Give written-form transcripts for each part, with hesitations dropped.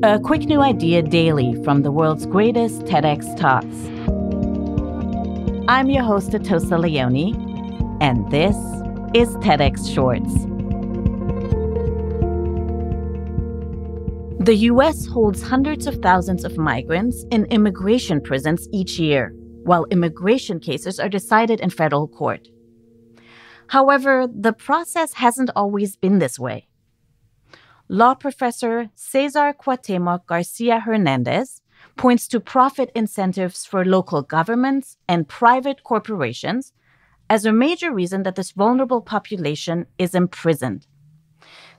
A quick new idea daily from the world's greatest TEDx talks. I'm your host, Atossa Leoni, and this is TEDx Shorts. The U.S. holds hundreds of thousands of migrants in immigration prisons each year, while immigration cases are decided in federal court. However, the process hasn't always been this way. Law professor César Cuauhtémoc García Hernández points to profit incentives for local governments and private corporations as a major reason that this vulnerable population is imprisoned.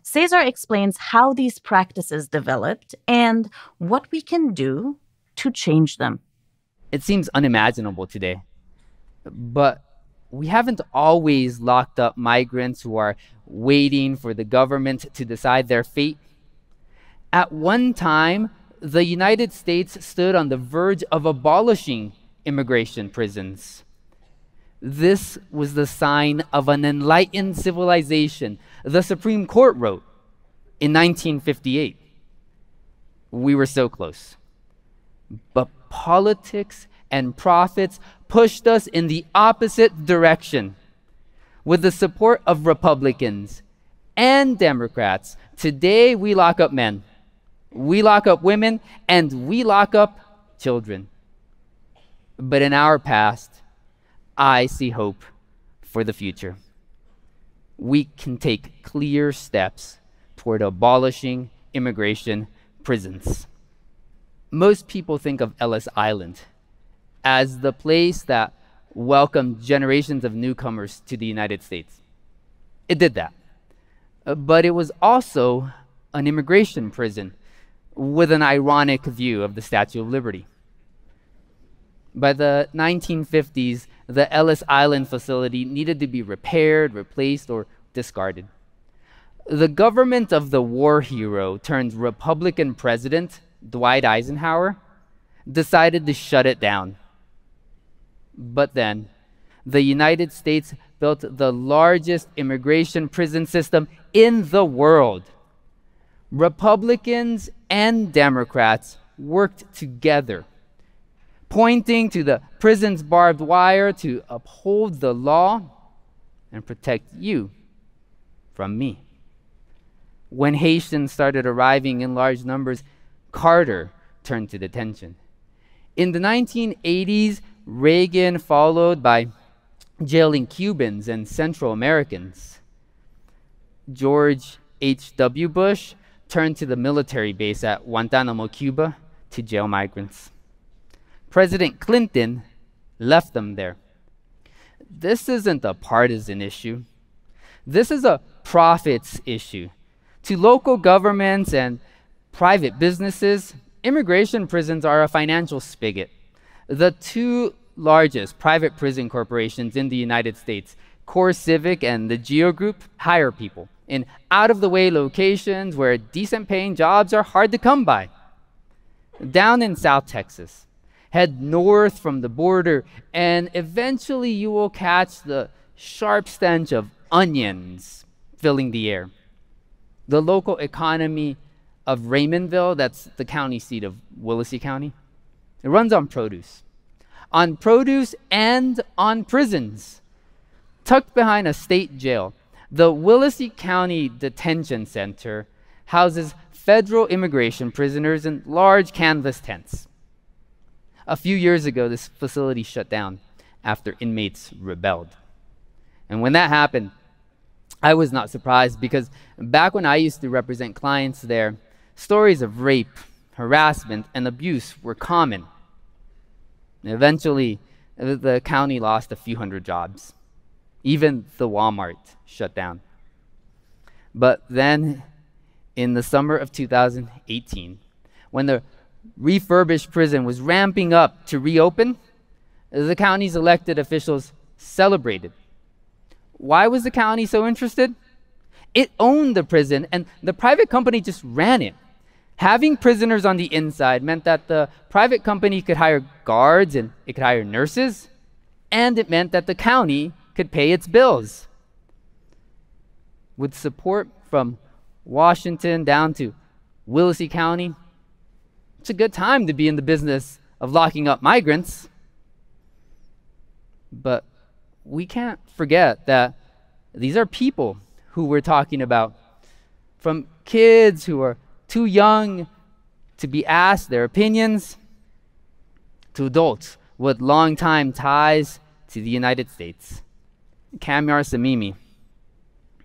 César explains how these practices developed and what we can do to change them. It seems unimaginable today, but we haven't always locked up migrants who are waiting for the government to decide their fate. At one time, the United States stood on the verge of abolishing immigration prisons. This was the sign of an enlightened civilization, the Supreme Court wrote in 1958. We were so close. But politics and profits pushed us in the opposite direction. With the support of Republicans and Democrats, today we lock up men, we lock up women, and we lock up children. But in our past, I see hope for the future. We can take clear steps toward abolishing immigration prisons. Most people think of Ellis Island as the place that welcomed generations of newcomers to the United States. It did that. But it was also an immigration prison with an ironic view of the Statue of Liberty. By the 1950s, the Ellis Island facility needed to be repaired, replaced, or discarded. The government of the war hero turned Republican president, Dwight Eisenhower, decided to shut it down. But then, the United States built the largest immigration prison system in the world. Republicans and Democrats worked together, pointing to the prison's barbed wire to uphold the law and protect you from me. When Haitians started arriving in large numbers, Carter turned to detention. In the 1980s, Reagan followed by jailing Cubans and Central Americans. George H.W. Bush turned to the military base at Guantanamo, Cuba, to jail migrants. President Clinton left them there. This isn't a partisan issue. This is a profits issue. To local governments and private businesses, immigration prisons are a financial spigot. The two largest private prison corporations in the United States, CoreCivic and the Geo Group, hire people in out-of-the-way locations where decent-paying jobs are hard to come by. Down in South Texas, head north from the border, and eventually you will catch the sharp stench of onions filling the air. The local economy of Raymondville, that's the county seat of Willacy County, it runs on produce and on prisons. Tucked behind a state jail, the Willacy County Detention Center houses federal immigration prisoners in large canvas tents. A few years ago, this facility shut down after inmates rebelled. And when that happened, I was not surprised because back when I used to represent clients there, stories of rape, harassment, and abuse were common. Eventually, the county lost a few hundred jobs. Even the Walmart shut down. But then, in the summer of 2018, when the refurbished prison was ramping up to reopen, the county's elected officials celebrated. Why was the county so interested? It owned the prison, and the private company just ran it. Having prisoners on the inside meant that the private company could hire guards and it could hire nurses, and it meant that the county could pay its bills. With support from Washington down to Willacy County, It's a good time to be in the business of locking up migrants. But we can't forget that these are people who we're talking about. From kids who are too young to be asked their opinions, to adults with long-time ties to the United States. Kamyar Samimi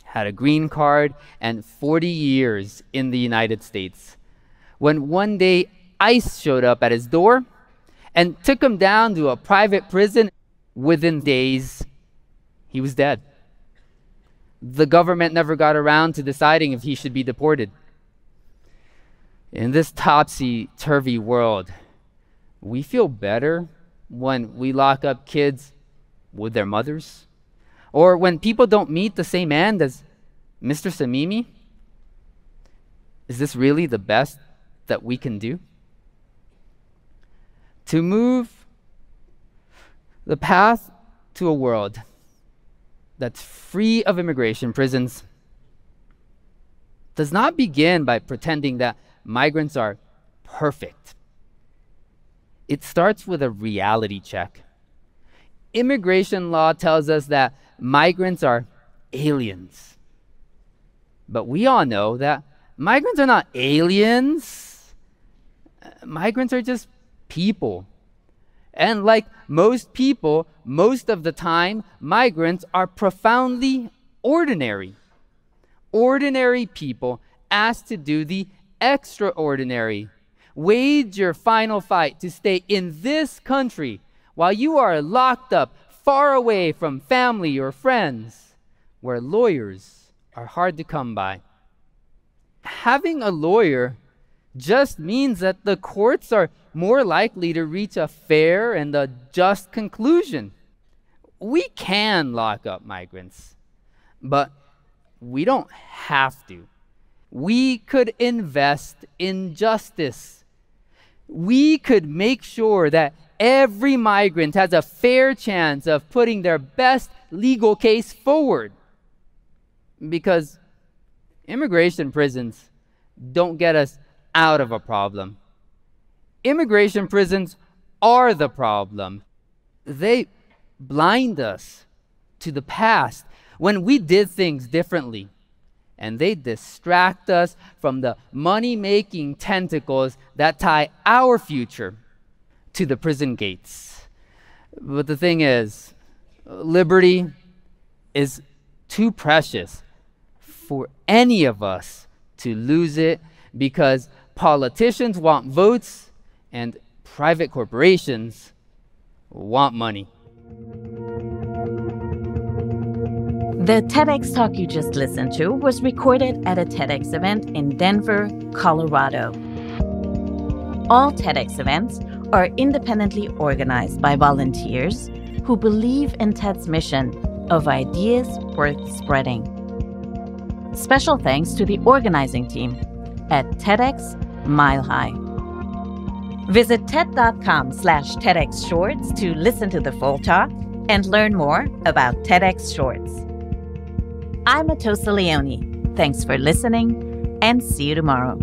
had a green card and 40 years in the United States. When one day ICE showed up at his door and took him down to a private prison, within days, he was dead. The government never got around to deciding if he should be deported. In this topsy-turvy world, we feel better when we lock up kids with their mothers, or when people don't meet the same end as Mr. Samimi. Is this really the best that we can do? To move the path to a world that's free of immigration prisons does not begin by pretending that migrants are perfect. It starts with a reality check. Immigration law tells us that migrants are aliens. But we all know that migrants are not aliens. Migrants are just people. And like most people, most of the time, migrants are profoundly ordinary. Ordinary people asked to do the extraordinary. Wage your final fight to stay in this country while you are locked up far away from family or friends, where lawyers are hard to come by. Having a lawyer just means that the courts are more likely to reach a fair and a just conclusion. We can lock up migrants, but we don't have to. We could invest in justice. We could make sure that every migrant has a fair chance of putting their best legal case forward. Because immigration prisons don't get us out of a problem. Immigration prisons are the problem. They blind us to the past when we did things differently. And they distract us from the money-making tentacles that tie our future to the prison gates. But the thing is, liberty is too precious for any of us to lose it because politicians want votes and private corporations want money. The TEDx talk you just listened to was recorded at a TEDx event in Denver, Colorado. All TEDx events are independently organized by volunteers who believe in TED's mission of ideas worth spreading. Special thanks to the organizing team at TEDxMileHigh. Visit TED.com/TEDxShorts to listen to the full talk and learn more about TEDx Shorts. I'm Atossa Leoni. Thanks for listening and see you tomorrow.